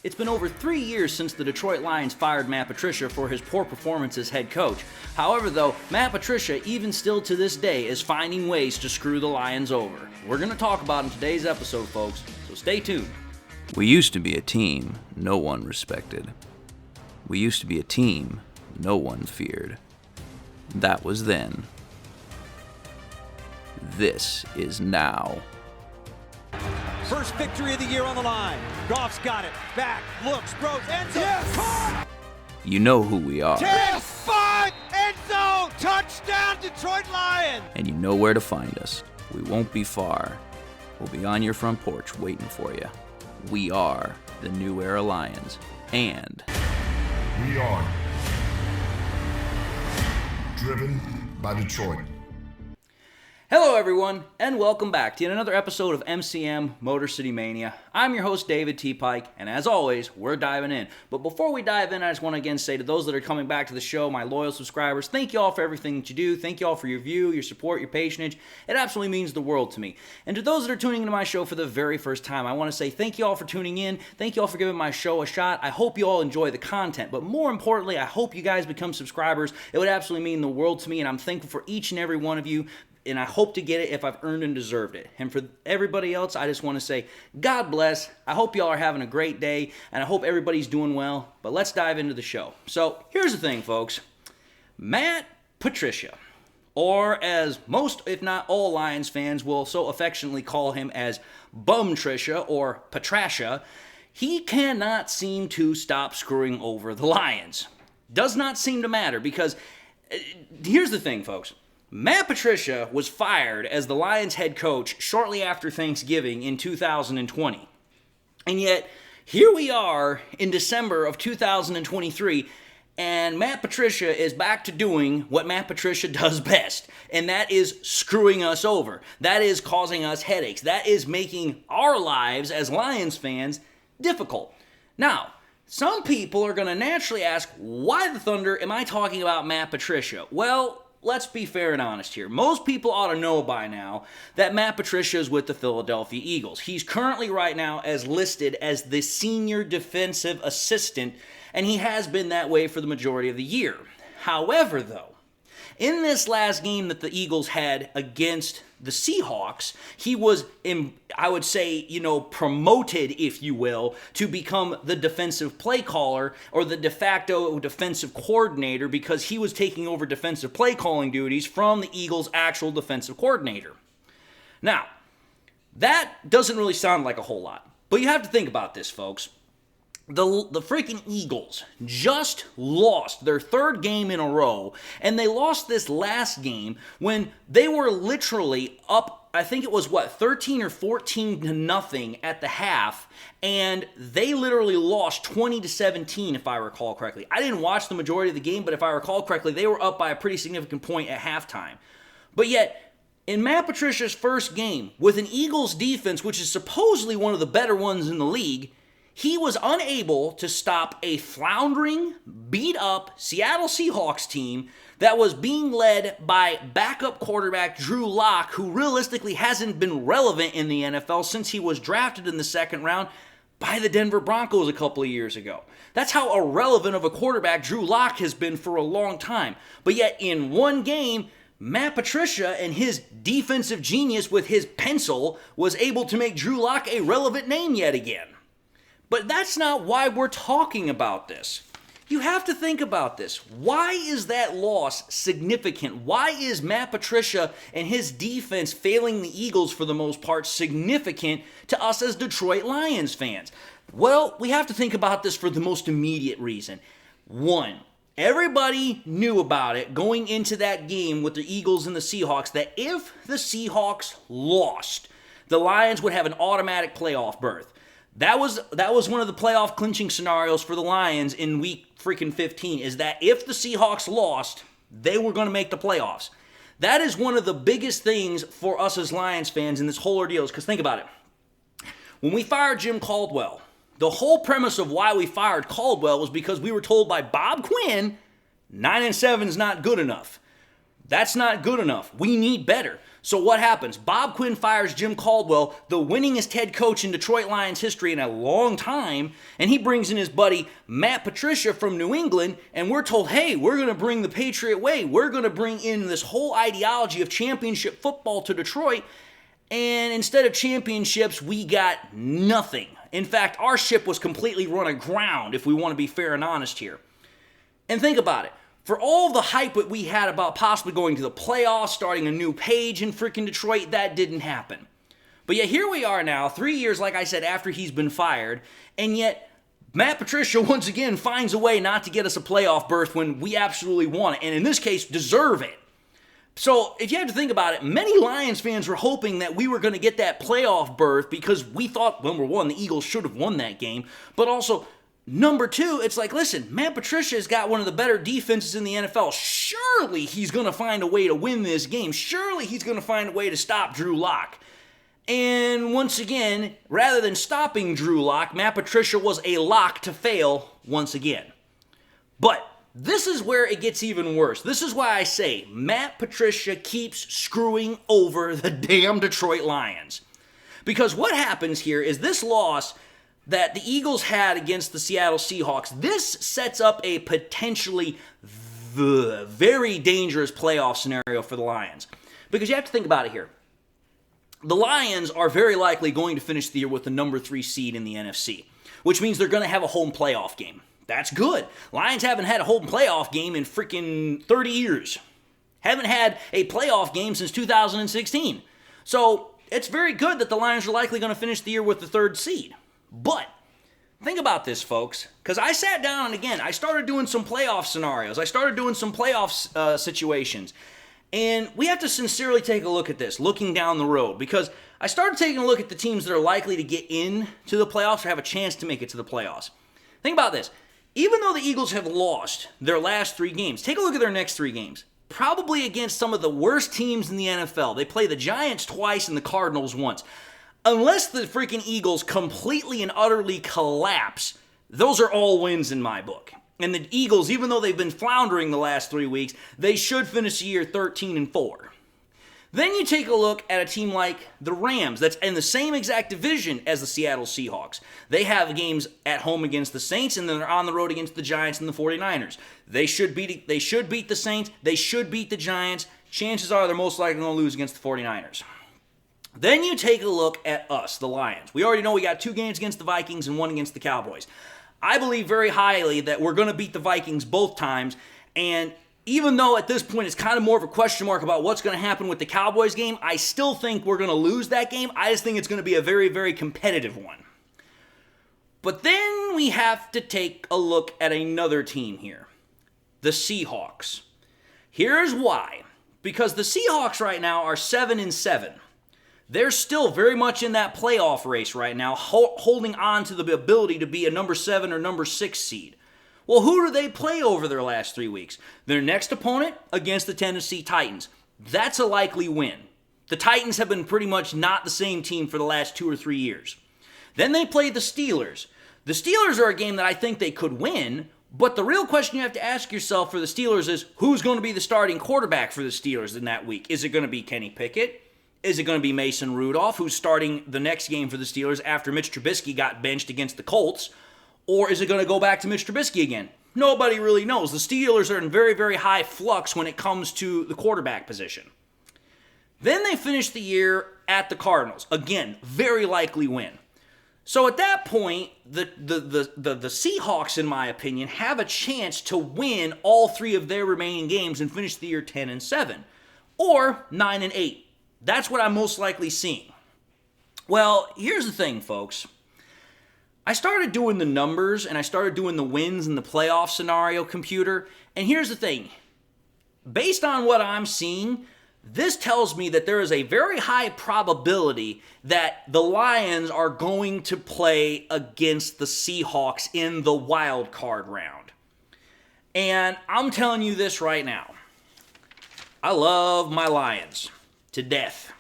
It's been over 3 years since the Detroit Lions fired Matt Patricia for his poor performance as head coach. However, though, Matt Patricia, even still to this day, is finding ways to screw the Lions over. We're going to talk about it in today's episode, folks, so stay tuned. We used to be a team no one respected. We used to be a team no one feared. That was then. This is now. First victory of the year on the line. Goff's got it. Back, looks, throws, end zone. Yes! Caught! You know who we are. 10, 5, end zone. Touchdown, Detroit Lions. And you know where to find us. We won't be far. We'll be on your front porch waiting for you. We are the New Era Lions. And we are driven by Detroit. Hello everyone, and welcome back to yet another episode of MCM Motor City Mania. I'm your host David T. Pike, and as always, we're diving in. But before we dive in, I just want to again say to those that are coming back to the show, my loyal subscribers, thank you all for everything that you do. Thank you all for your view, your support, your patronage. It absolutely means the world to me. And to those that are tuning into my show for the very first time, I want to say thank you all for tuning in. Thank you all for giving my show a shot. I hope you all enjoy the content, but more importantly, I hope you guys become subscribers. It would absolutely mean the world to me, and I'm thankful for each and every one of you. And I hope to get it if I've earned and deserved it. And for everybody else, I just want to say, God bless. I hope y'all are having a great day, and I hope everybody's doing well. But let's dive into the show. So here's the thing, folks. Matt Patricia, or as most, if not all, Lions fans will so affectionately call him as Bum-Tricia or Patricia, he cannot seem to stop screwing over the Lions. Does not seem to matter because here's the thing, folks. Matt Patricia was fired as the Lions head coach shortly after Thanksgiving in 2020. And yet, here we are in December of 2023, and Matt Patricia is back to doing what Matt Patricia does best, and that is screwing us over. That is causing us headaches. That is making our lives as Lions fans difficult. Now, some people are going to naturally ask, why the thunder am I talking about Matt Patricia? Well, let's be fair and honest here. Most people ought to know by now that Matt Patricia is with the Philadelphia Eagles. He's currently right now as listed as the senior defensive assistant, and he has been that way for the majority of the year. However, though, in this last game that the Eagles had against the Seahawks, he was, I would say, promoted, if you will, to become the defensive play caller or the de facto defensive coordinator because he was taking over defensive play calling duties from the Eagles' actual defensive coordinator. Now, that doesn't really sound like a whole lot, but you have to think about this, folks. The freaking Eagles just lost their third game in a row, and they lost this last game when they were literally up, I think it was 13 or 14 to nothing at the half, and they literally lost 20-17 if I recall correctly. I didn't watch the majority of the game, but if I recall correctly, they were up by a pretty significant point at halftime. But yet, in Matt Patricia's first game, with an Eagles defense, which is supposedly one of the better ones in the league, he was unable to stop a floundering, beat-up Seattle Seahawks team that was being led by backup quarterback Drew Lock, who realistically hasn't been relevant in the NFL since he was drafted in the second round by the Denver Broncos a couple of years ago. That's how irrelevant of a quarterback Drew Lock has been for a long time. But yet in one game, Matt Patricia and his defensive genius with his pencil was able to make Drew Lock a relevant name yet again. But that's not why we're talking about this. You have to think about this. Why is that loss significant? Why is Matt Patricia and his defense failing the Eagles for the most part significant to us as Detroit Lions fans? Well, we have to think about this for the most immediate reason. One, everybody knew about it going into that game with the Eagles and the Seahawks that if the Seahawks lost, the Lions would have an automatic playoff berth. That was one of the playoff clinching scenarios for the Lions in week freaking 15, is that if the Seahawks lost, they were going to make the playoffs. That is one of the biggest things for us as Lions fans in this whole ordeal, because think about it. When we fired Jim Caldwell, the whole premise of why we fired Caldwell was because we were told by Bob Quinn, 9-7 is not good enough. That's not good enough. We need better. So what happens? Bob Quinn fires Jim Caldwell, the winningest head coach in Detroit Lions history in a long time, and he brings in his buddy Matt Patricia from New England, and we're told, hey, we're going to bring the Patriot way. We're going to bring in this whole ideology of championship football to Detroit, and instead of championships, we got nothing. In fact, our ship was completely run aground, if we want to be fair and honest here. And think about it. For all the hype that we had about possibly going to the playoffs, starting a new page in freaking Detroit, that didn't happen. But yet here we are now, 3 years, like I said, after he's been fired, and yet Matt Patricia once again finds a way not to get us a playoff berth when we absolutely want it, and in this case, deserve it. So if you have to think about it, many Lions fans were hoping that we were going to get that playoff berth because we thought, number one, the Eagles should have won that game, but also, number two, it's like, listen, Matt Patricia has got one of the better defenses in the NFL. Surely he's going to find a way to win this game. Surely he's going to find a way to stop Drew Lock. And once again, rather than stopping Drew Lock, Matt Patricia was a lock to fail once again. But this is where it gets even worse. This is why I say Matt Patricia keeps screwing over the damn Detroit Lions. Because what happens here is this loss that the Eagles had against the Seattle Seahawks, this sets up a potentially very dangerous playoff scenario for the Lions. Because you have to think about it here. The Lions are very likely going to finish the year with the number 3 seed in the NFC, which means they're going to have a home playoff game. That's good. Lions haven't had a home playoff game in freaking 30 years. Haven't had a playoff game since 2016. So it's very good that the Lions are likely going to finish the year with the 3rd seed. But think about this, folks, because I sat down and again, I started doing some playoff scenarios. I started doing some playoff situations. And we have to sincerely take a look at this, looking down the road, because I started taking a look at the teams that are likely to get into the playoffs or have a chance to make it to the playoffs. Think about this. Even though the Eagles have lost their last 3 games, take a look at their next 3 games. Probably against some of the worst teams in the NFL. They play the Giants twice and the Cardinals once. Unless the freaking Eagles completely and utterly collapse, those are all wins in my book. And the Eagles, even though they've been floundering the last 3 weeks, they should finish the year 13-4. Then you take a look at a team like the Rams that's in the same exact division as the Seattle Seahawks. They have games at home against the Saints, and then they're on the road against the Giants and the 49ers. They should beat the Saints. They should beat the Giants. Chances are they're most likely going to lose against the 49ers. Then you take a look at us, the Lions. We already know we got 2 games against the Vikings and 1 against the Cowboys. I believe very highly that we're going to beat the Vikings both times, and even though at this point it's kind of more of a question mark about what's going to happen with the Cowboys game, I still think we're going to lose that game. I just think it's going to be a very, very competitive one. But then we have to take a look at another team here, the Seahawks. Here's why. Because the Seahawks right now are 7-7. They're still very much in that playoff race right now, holding on to the ability to be a number 7 or number 6 seed. Well, who do they play over their last 3 weeks? Their next opponent against the Tennessee Titans. That's a likely win. The Titans have been pretty much not the same team for the last 2 or 3 years. Then they play the Steelers. The Steelers are a game that I think they could win, but the real question you have to ask yourself for the Steelers is, who's going to be the starting quarterback for the Steelers in that week? Is it going to be Kenny Pickett? Is it going to be Mason Rudolph, who's starting the next game for the Steelers after Mitch Trubisky got benched against the Colts? Or is it going to go back to Mitch Trubisky again? Nobody really knows. The Steelers are in very, very high flux when it comes to the quarterback position. Then they finish the year at the Cardinals. Again, very likely win. So at that point, the Seahawks, in my opinion, have a chance to win all 3 of their remaining games and finish the year 10-7. Or 9-8. That's what I'm most likely seeing. Well, here's the thing, folks. I started doing the numbers, and I started doing the wins in the playoff scenario computer, and here's the thing. Based on what I'm seeing, this tells me that there is a very high probability that the Lions are going to play against the Seahawks in the wild card round. And I'm telling you this right now. I love my Lions to death.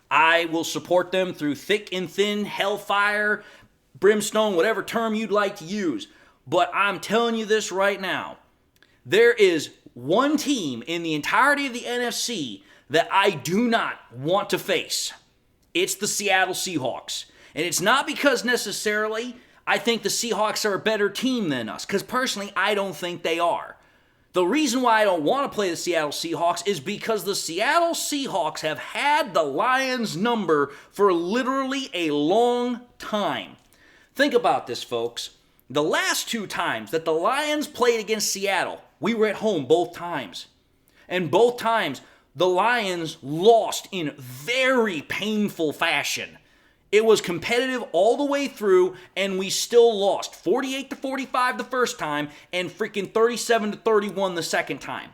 I will support them through thick and thin, hellfire, brimstone, whatever term you'd like to use. But I'm telling you this right now. There is one team in the entirety of the NFC that I do not want to face. It's the Seattle Seahawks. And it's not because necessarily I think the Seahawks are a better team than us, because personally, I don't think they are. The reason why I don't want to play the Seattle Seahawks is because the Seattle Seahawks have had the Lions' number for literally a long time. Think about this, folks. The last 2 times that the Lions played against Seattle, we were at home both times. And both times, the Lions lost in very painful fashion. It was competitive all the way through, and we still lost 48-45 the first time and freaking 37-31 the second time.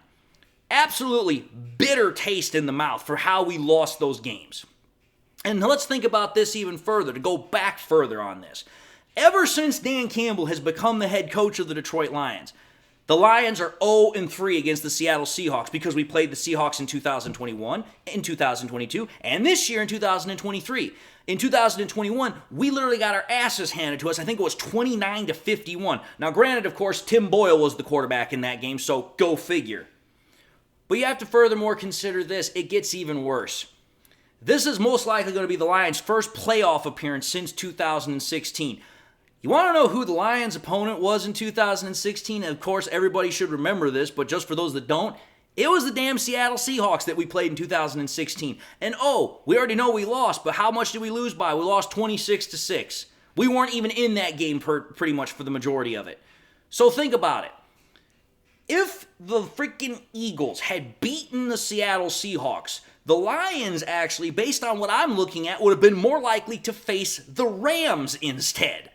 Absolutely bitter taste in the mouth for how we lost those games. And let's think about this even further, to go back further on this. Ever since Dan Campbell has become the head coach of the Detroit Lions, the Lions are 0-3 against the Seattle Seahawks because we played the Seahawks in 2021, in 2022, and this year in 2023. In 2021, we literally got our asses handed to us. I think it was 29-51. Now, granted, of course, Tim Boyle was the quarterback in that game, so go figure. But you have to furthermore consider this. It gets even worse. This is most likely going to be the Lions' first playoff appearance since 2016. You want to know who the Lions' opponent was in 2016? Of course, everybody should remember this, but just for those that don't, it was the damn Seattle Seahawks that we played in 2016. And we already know we lost, but how much did we lose by? We lost 26-6. We weren't even in that game pretty much for the majority of it. So think about it. If the freaking Eagles had beaten the Seattle Seahawks, the Lions actually, based on what I'm looking at, would have been more likely to face the Rams instead.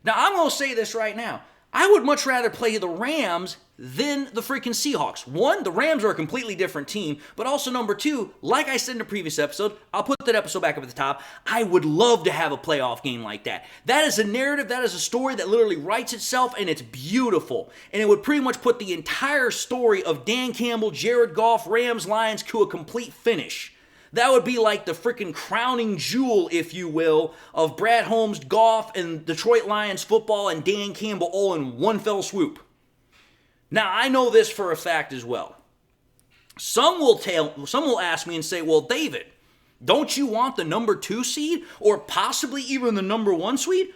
Now, I'm going to say this right now. I would much rather play the Rams than the freaking Seahawks. One, the Rams are a completely different team, but also number 2, like I said in the previous episode, I'll put that episode back up at the top, I would love to have a playoff game like that. That is a narrative, that is a story that literally writes itself, and it's beautiful. And it would pretty much put the entire story of Dan Campbell, Jared Goff, Rams, Lions to a complete finish. That would be like the freaking crowning jewel, if you will, of Brad Holmes, Goff, and Detroit Lions football and Dan Campbell all in one fell swoop. Now, I know this for a fact as well. Some will ask me and say, well, David, don't you want the number 2 seed or possibly even the number 1 seed?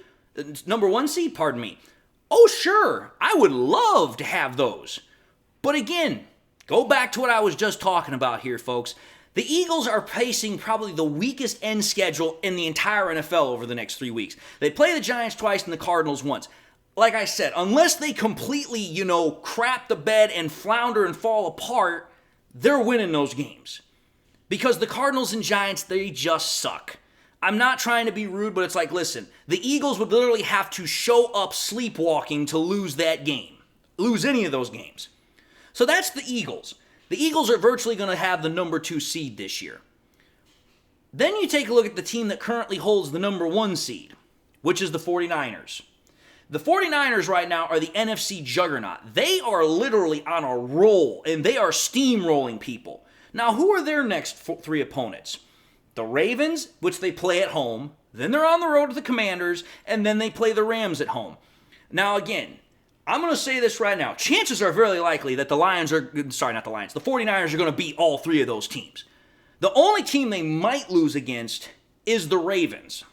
Oh, sure, I would love to have those. But again, go back to what I was just talking about here, folks. The Eagles are facing probably the weakest end schedule in the entire NFL over the next 3 weeks. They play the Giants twice and the Cardinals once. Like I said, unless they completely, crap the bed and flounder and fall apart, they're winning those games. Because the Cardinals and Giants, they just suck. I'm not trying to be rude, but it's like, listen, the Eagles would literally have to show up sleepwalking to lose that game. Lose any of those games. So that's the Eagles. The Eagles are virtually going to have the number 2 seed this year. Then you take a look at the team that currently holds the number 1 seed, which is the 49ers. The 49ers right now are the NFC juggernaut. They are literally on a roll, and they are steamrolling people. Now, who are their next 3 opponents? The Ravens, which they play at home. Then they're on the road to the Commanders, and then they play the Rams at home. Now, again, I'm going to say this right now. Chances are very likely that the 49ers are going to beat all 3 of those teams. The only team they might lose against is the Ravens.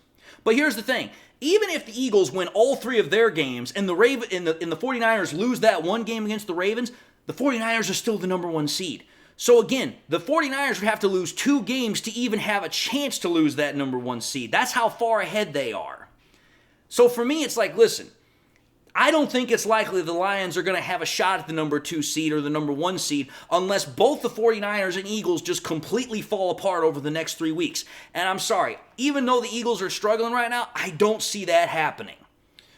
But here's the thing. Even if the Eagles win all 3 of their games and the 49ers lose that one game against the Ravens, the 49ers are still the number 1 seed. So again, the 49ers would have to lose 2 games to even have a chance to lose that number 1 seed. That's how far ahead they are. So for me, it's like, listen, I don't think it's likely the Lions are going to have a shot at the number 2 seed or the number 1 seed unless both the 49ers and Eagles just completely fall apart over the next 3 weeks. And I'm sorry, even though the Eagles are struggling right now, I don't see that happening.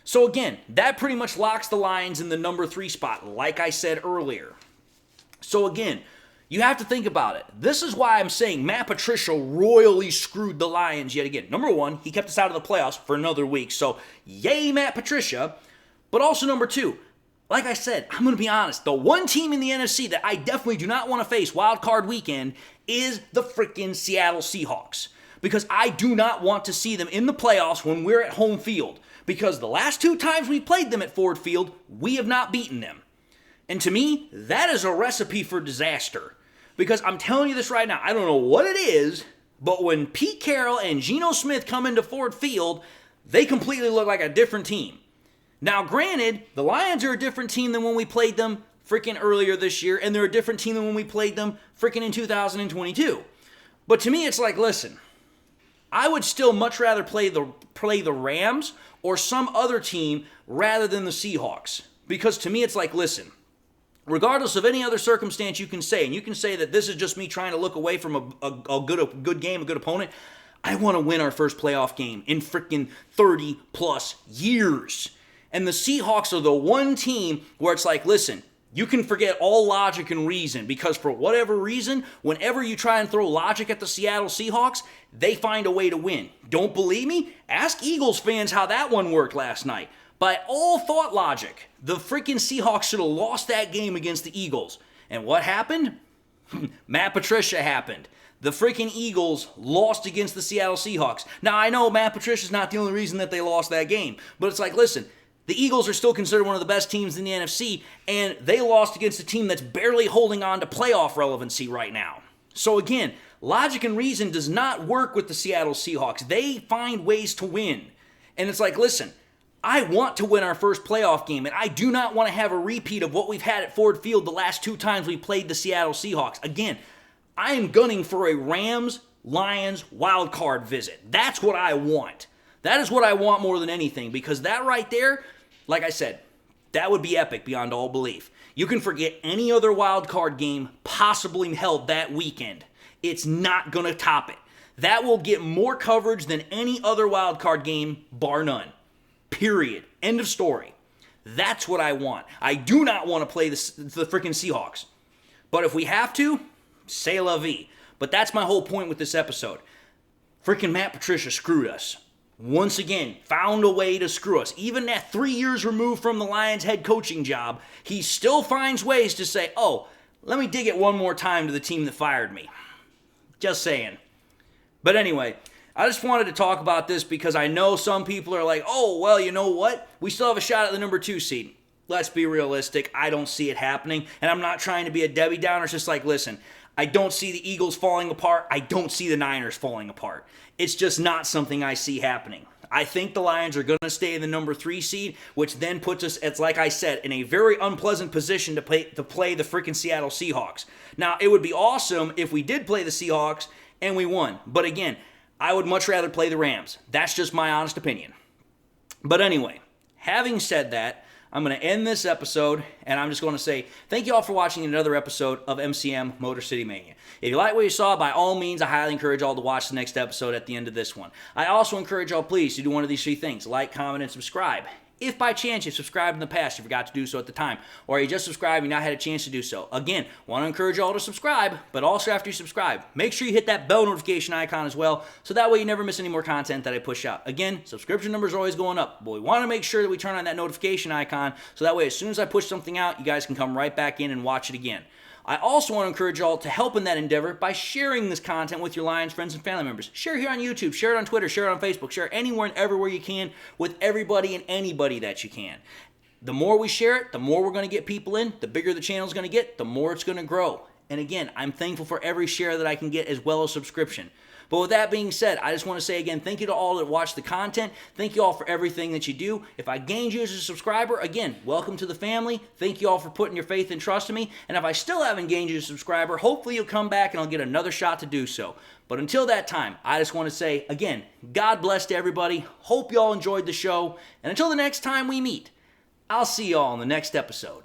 So again, that pretty much locks the Lions in the number 3 spot, like I said earlier. So again, you have to think about it. This is why I'm saying Matt Patricia royally screwed the Lions yet again. Number 1, he kept us out of the playoffs for another week. So yay, Matt Patricia. But also number 2, like I said, I'm going to be honest. The one team in the NFC that I definitely do not want to face wild card weekend is the freaking Seattle Seahawks. Because I do not want to see them in the playoffs when we're at home field. Because the last 2 times we played them at Ford Field, we have not beaten them. And to me, that is a recipe for disaster. Because I'm telling you this right now, I don't know what it is, but when Pete Carroll and Geno Smith come into Ford Field, they completely look like a different team. Now, granted, the Lions are a different team than when we played them freaking earlier this year, and they're a different team than when we played them freaking in 2022. But to me, it's like, listen, I would still much rather play the Rams or some other team rather than the Seahawks. Because to me, it's like, listen, regardless of any other circumstance you can say, and you can say that this is just me trying to look away from a good game, a good opponent, I want to win our first playoff game in freaking 30 plus years. And the Seahawks are the one team where it's like, listen, you can forget all logic and reason, because for whatever reason, whenever you try and throw logic at the Seattle Seahawks, they find a way to win. Don't believe me? Ask Eagles fans how that one worked last night. By all thought logic, the freaking Seahawks should have lost that game against the Eagles. And what happened? Matt Patricia happened. The freaking Eagles lost against the Seattle Seahawks. Now, I know Matt Patricia's not the only reason that they lost that game, but it's like, listen, the Eagles are still considered one of the best teams in the NFC, and they lost against a team that's barely holding on to playoff relevancy right now. So again, logic and reason does not work with the Seattle Seahawks. They find ways to win. And it's like, listen, I want to win our first playoff game, and I do not want to have a repeat of what we've had at Ford Field the last 2 times we played the Seattle Seahawks. Again, I am gunning for a Rams-Lions wild card visit. That's what I want. That is what I want more than anything, because that right there, like I said, that would be epic beyond all belief. You can forget any other wild card game possibly held that weekend. It's not going to top it. That will get more coverage than any other wild card game, bar none. Period. End of story. That's what I want. I do not want to play the freaking Seahawks. But if we have to, c'est la vie. But that's my whole point with this episode. Freaking Matt Patricia screwed us. Once again, found a way to screw us. Even at 3 years removed from the Lions head coaching job, he still finds ways to say, oh, let me dig it one more time to the team that fired me. Just saying. But anyway, I just wanted to talk about this because I know some people are like, oh, well, you know what? We still have a shot at the number 2 seed. Let's be realistic. I don't see it happening. And I'm not trying to be a Debbie Downer. It's just like, listen, I don't see the Eagles falling apart. I don't see the Niners falling apart. It's just not something I see happening. I think the Lions are going to stay in the number 3 seed, which then puts us, it's like I said, in a very unpleasant position to play the freaking Seattle Seahawks. Now, it would be awesome if we did play the Seahawks and we won. But again, I would much rather play the Rams. That's just my honest opinion. But anyway, having said that, I'm going to end this episode, and I'm just going to say thank you all for watching another episode of MCM Motor City Mania. If you like what you saw, by all means, I highly encourage all to watch the next episode at the end of this one. I also encourage all, please, to do one of these 3 things: like, comment, and subscribe. If by chance you subscribed in the past, you forgot to do so at the time, or you just subscribed and not had a chance to do so, again, want to encourage you all to subscribe, but also after you subscribe, make sure you hit that bell notification icon as well, so that way you never miss any more content that I push out. Again, subscription numbers are always going up, but we want to make sure that we turn on that notification icon, so that way as soon as I push something out, you guys can come right back in and watch it again. I also want to encourage you all to help in that endeavor by sharing this content with your Lions friends and family members. Share it here on YouTube, share it on Twitter, share it on Facebook, share it anywhere and everywhere you can with everybody and anybody that you can. The more we share it, the more we're going to get people in, the bigger the channel's going to get, the more it's going to grow. And again, I'm thankful for every share that I can get as well as subscription. But with that being said, I just want to say again, thank you to all that watch the content. Thank you all for everything that you do. If I gained you as a subscriber, again, welcome to the family. Thank you all for putting your faith and trust in me. And if I still haven't gained you as a subscriber, hopefully you'll come back and I'll get another shot to do so. But until that time, I just want to say, again, God bless to everybody. Hope you all enjoyed the show. And until the next time we meet, I'll see you all in the next episode.